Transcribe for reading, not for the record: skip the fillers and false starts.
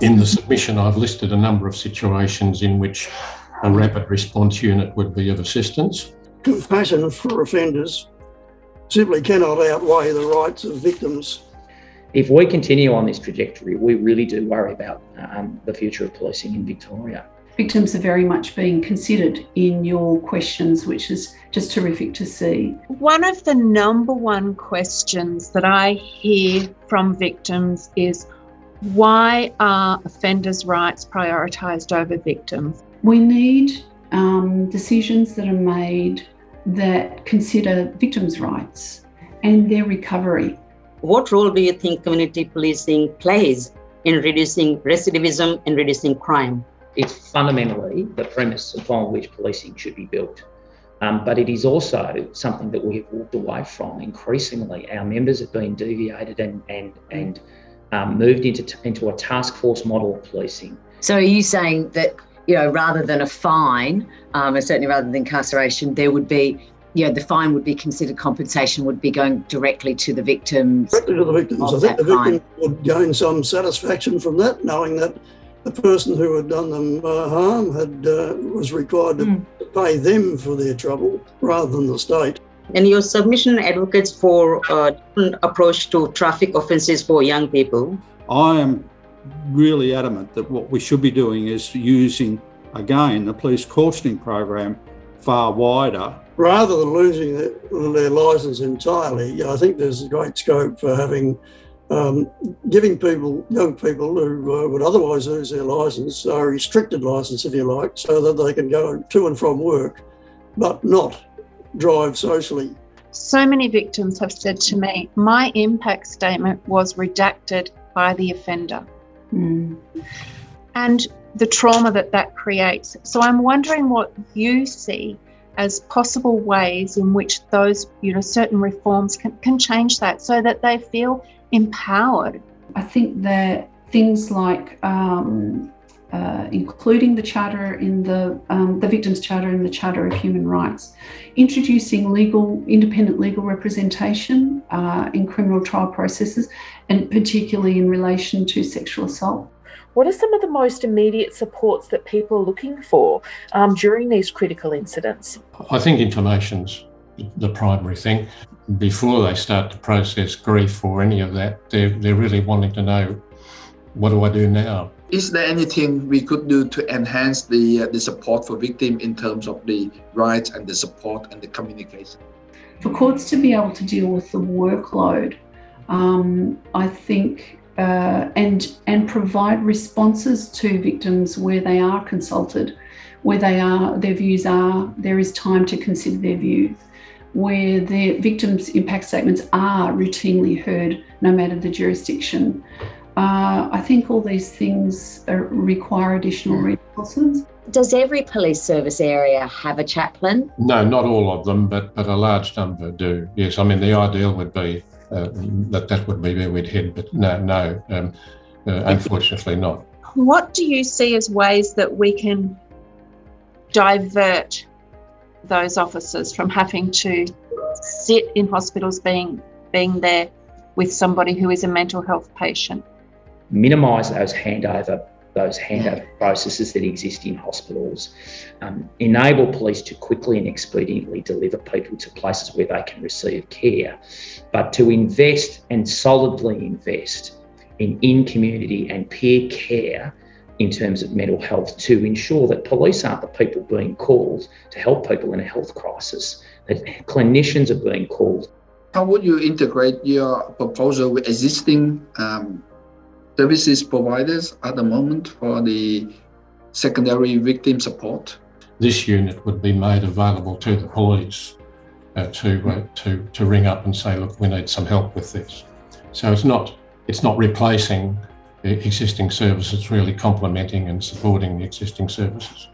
In the submission, I've listed a number of situations in which a rapid response unit would be of assistance. Compassion for offenders simply cannot outweigh the rights of victims. If we continue on this trajectory, we really do worry about the future of policing in Victoria. Victims are very much being considered in your questions, which is just terrific to see. One of the number one questions that I hear from victims is, why are offenders' rights prioritised over victims? We need decisions that are made that consider victims' rights and their recovery. What role do you think community policing plays in reducing recidivism and reducing crime? It's fundamentally the premise upon which policing should be built. But it is also something that we have walked away from increasingly. Our members have been deviated and moved into a task force model of policing. So are you saying that, rather than a fine, and certainly rather than incarceration, there would be, the fine would be considered compensation, would be going directly to the victims? Directly to the victims. I think the victim would gain some satisfaction from that, knowing that the person who had done them harm was required to pay them for their trouble rather than the state. And your submission advocates for a different approach to traffic offences for young people. I am really adamant that what we should be doing is using, again, the police cautioning program far wider. Rather than losing their licence entirely, I think there's a great scope for giving young people who would otherwise lose their licence, a restricted licence if you like, so that they can go to and from work but not drive socially. So many victims have said to me, my impact statement was redacted by the offender. And the trauma that creates. So I'm wondering what you see as possible ways in which those, certain reforms can change that so that they feel empowered. I think that things like including the Charter in the Victims' Charter in the Charter of Human Rights, introducing independent legal representation in criminal trial processes, and particularly in relation to sexual assault. What are some of the most immediate supports that people are looking for during these critical incidents? I think information's the primary thing. Before they start to process grief or any of that, they're really wanting to know, what do I do now? Is there anything we could do to enhance the support for victims in terms of the rights and the support and the communication? For courts to be able to deal with the workload, I think, and provide responses to victims where they are consulted, where their views are, there is time to consider their views, where the victims' impact statements are routinely heard, no matter the jurisdiction. I think all these things require additional resources. Does every police service area have a chaplain? No, not all of them, but a large number do. Yes, I mean, the ideal would be that would be where we'd head, but no, unfortunately not. What do you see as ways that we can divert those officers from having to sit in hospitals being there with somebody who is a mental health patient? Minimise those handover processes that exist in hospitals, enable police to quickly and expediently deliver people to places where they can receive care, but to invest and solidly invest in community and peer care in terms of mental health, to ensure that police aren't the people being called to help people in a health crisis, that clinicians are being called. How would you integrate your proposal with existing services providers at the moment for the secondary victim support? This unit would be made available to the police to ring up and say, look, we need some help with this. So it's not replacing the existing services, it's really complementing and supporting the existing services.